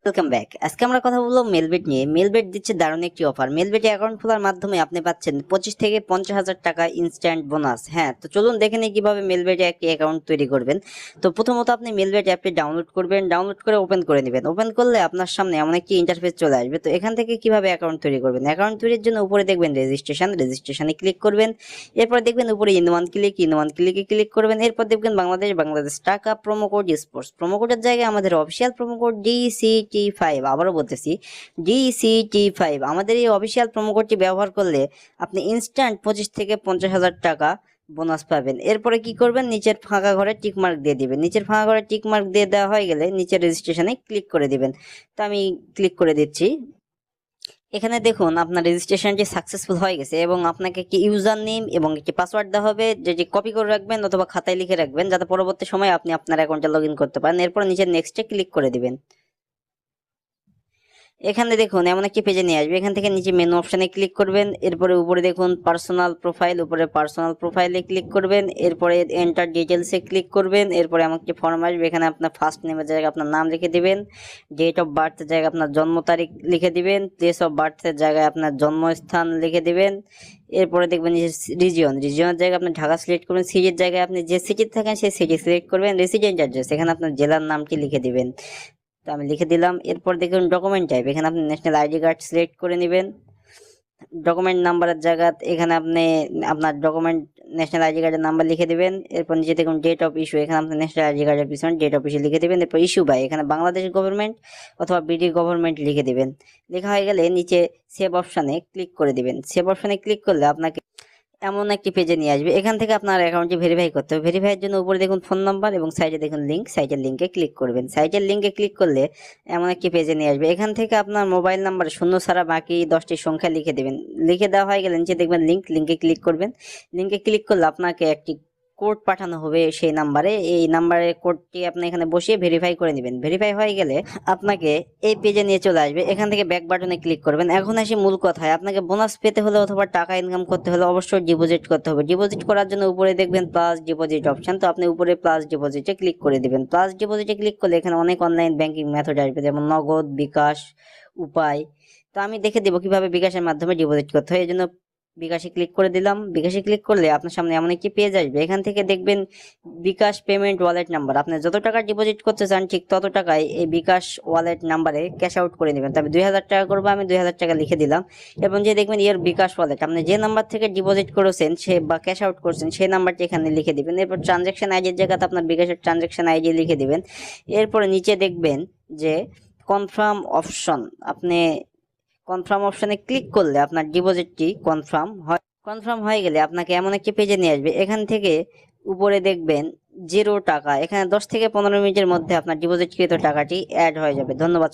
Welcome back. আজকে আমরা কথা বলবো মেলবেট নিয়ে। মেলবেট দিচ্ছে দারুণ একটি অফার। মেলবেটে অ্যাকাউন্ট খোলার মাধ্যমে আপনি পাচ্ছেন 25 থেকে 50,000 টাকা ইনস্ট্যান্ট বোনাস। হ্যাঁ, তো চলুন দেখে নিই কিভাবে মেলবেটে একটি অ্যাকাউন্ট তৈরি করবেন। তো প্রথমত আপনি মেলবেট অ্যাপটি ডাউনলোড করবেন, ডাউনলোড করে ওপেন করে নেবেন। ওপেন করলে আপনার সামনে এমন একটি ইন্টারফেস চলে আসবে। তো এখান থেকে কিভাবে অ্যাকাউন্ট তৈরি করবেন। অ্যাকাউন্ট তৈরির জন্য উপরে দেখবেন রেজিস্ট্রেশনে ক্লিক করবেন। এরপর দেখবেন উপরে ইন ওয়ান ক্লিকে ক্লিক করবেন। এরপর দেখবেন বাংলাদেশ টাকা প্রোমো কোড স্পোর্টস। প্রোমো কোডের জায়গায় আমাদের অফিসিয়াল প্রোমো কোড DCT5, আবারও বলতেছি DCT5। আমাদের এই অফিসিয়াল প্রোমো কোডটি ব্যবহার করলে আপনি ইনস্ট্যান্ট 25 থেকে 50,000 টাকা বোনাস পাবেন। এরপরে কি করবেন, নিচের ফাঁকা ঘরে টিক মার্ক দিয়ে দিবেন। নিচের ফাঁকা ঘরে টিক মার্ক দিয়ে দেওয়া হয়ে গেলে নিচের রেজিস্ট্রেশনে ক্লিক করে দিবেন। তো আমি ক্লিক করে দিচ্ছি। এখানে দেখুন আপনার রেজিস্ট্রেশনটি সাকসেসফুল হয়ে গেছে এবং আপনাকে একটি ইউজার নেম এবং একটি পাসওয়ার্ড দেওয়া হবে, যেটি কপি করে রাখবেন অথবা খাতায় লিখে রাখবেন, যাতে পরবর্তী সময় আপনি আপনার অ্যাকাউন্টে লগ ইন করতে পারেন। এরপর নিচের নেক্সটে ক্লিক করে দিবেন। এখানে দেখুন এমন একটি পেজে নিয়ে আসবে। এখান থেকে নিচে মেনু অপশনে ক্লিক করবেন। এরপরে উপরে দেখুন পার্সোনাল প্রোফাইল, উপরে পার্সোনাল প্রোফাইলে ক্লিক করবেন। এরপরে এন্টার ডিটেলসে ক্লিক করবেন। এরপরে এমন একটি ফর্ম আসবে। এখানে আপনার ফার্স্ট নেমের জায়গায় আপনার নাম লিখে দিবেন, ডেট অফ বার্থের জায়গায় আপনার জন্ম তারিখ লিখে দিবেন, প্লেস অফ বার্থের জায়গায় আপনার জন্মস্থান লিখে দিবেন। এরপরে দেখবেন যে রিজিয়নের জায়গায় আপনি ঢাকা সিলেক্ট করবেন। সিটির জায়গায় আপনি যে সিটিতে থাকেন সেই সিটি সিলেক্ট করবেন। রেসিডেন্ট অ্যাড্রেস, এখানে আপনার জেলার নামটি লিখে দিবেন। তো আমি লিখে দিলাম। এরপর দেখুন ডকুমেন্ট টাইপ, এখানে আপনি ন্যাশনাল আইডি কার্ড সিলেক্ট করে নেবেন। ডকুমেন্ট নাম্বারের জায়গা এখানে আপনি আপনার ডকুমেন্ট ন্যাশনাল আইডি কার্ডের নাম্বার লিখে দিবেন। এরপর নিচে দেখুন ডেট অফ ইস্যু, এখানে আপনি ন্যাশনাল আইডি কার্ডের পিছনে ডেট অফ ইস্যু লিখে দিবেন। এরপর ইস্যু বাই, এখানে বাংলাদেশ গভর্নমেন্ট অথবা বিডি গভর্নমেন্ট লিখে দিবেন। লেখা হয়ে গেলে নিচে সেভ অপশানে ক্লিক করে দিবেন। সেভ অপশানে ক্লিক করলে আপনাকে এমন একটি পেজে নিয়ে আসবে। এখান থেকে আপনার অ্যাকাউন্টটি ভেরিফাই করতে হবে। ভেরিফাইয়ের জন্য উপরে দেখুন ফোন নাম্বার এবং সাইডে দেখুন লিঙ্ক, সাইটের লিঙ্কে ক্লিক করবেন। সাইটের লিঙ্কে ক্লিক করলে এমন একটি পেজে নিয়ে আসবে। এখান থেকে আপনার মোবাইল নাম্বার শূন্য ছাড়া বাকি 10টি সংখ্যা লিখে দেবেন। লিখে দেওয়া হয়ে গেলে নিচে দেখবেন লিঙ্কে ক্লিক করবেন। লিঙ্কে ক্লিক করলে আপনাকে একটি কোড পাঠানো হবে সেই নাম্বারে। এই নাম্বারের কোডটি আপনি এখানে বসিয়ে ভেরিফাই করে নেবেন। ভেরিফাই হয়ে গেলে আপনাকে এই পেজে নিয়ে চলে আসবে। এখান থেকে ব্যাক বাটনে ক্লিক করবেন। এখন আসি মূল কথায়, আপনাকে বোনাস পেতে হলে অথবা টাকা ইনকাম করতে হলে অবশ্যই ডিপোজিট করতে হবে। ডিপোজিট করার জন্য উপরে দেখবেন প্লাস ডিপোজিট অপশন। তো আপনি উপরে প্লাস ডিপোজিটে ক্লিক করে দিবেন। প্লাস ডিপোজিটে ক্লিক করলে এখানে অনেক অনলাইন ব্যাংকিং মেথড আসবে, যেমন নগদ, বিকাশ, উপায়। তো আমি দেখে দেবো কিভাবে বিকাশের মাধ্যমে ডিপোজিট করতে হয়। এই জন্য বিকাশে ক্লিক করে দিলাম। বিকাশে ক্লিক করলে আপনার সামনে এমন একটি পেজ আসবে। এখান থেকে দেখবেন বিকাশ পেমেন্ট ওয়ালেট নাম্বার, আপনি যত টাকা ডিপোজিট করতে চান ঠিক তত টাকায় এই বিকাশ ওয়ালেট নাম্বারে ক্যাশ আউট করে নেবেন। তবে 2000 টাকা করবো, আমি 2000 টাকা লিখে দিলাম। এবং যে দেখবেন এর বিকাশ ওয়ালেট, আপনি যে নাম্বার থেকে ডিপোজিট করেছেন সে বা ক্যাশ আউট করছেন সেই নাম্বারটি এখানে লিখে দিবেন। এরপর ট্রানজ্যাকশন আইডির জায়গাতে আপনার বিকাশের ট্রানজ্যাকশন আইডি লিখে দিবেন। এরপরে নিচে দেখবেন যে কনফার্ম অপশন, আপনি কনফার্ম অপশনে ক্লিক করলে আপনার ডিপোজিটটি কনফার্ম হয়ে গেলে আপনাকে এমন একটি পেজে নিয়ে আসবে। এখান থেকে উপরে দেখবেন 0 টাকা, এখানে 10 থেকে 15 মিনিটের মধ্যে আপনার ডিপোজিটকৃত টাকাটি অ্যাড হয়ে যাবে। ধন্যবাদ।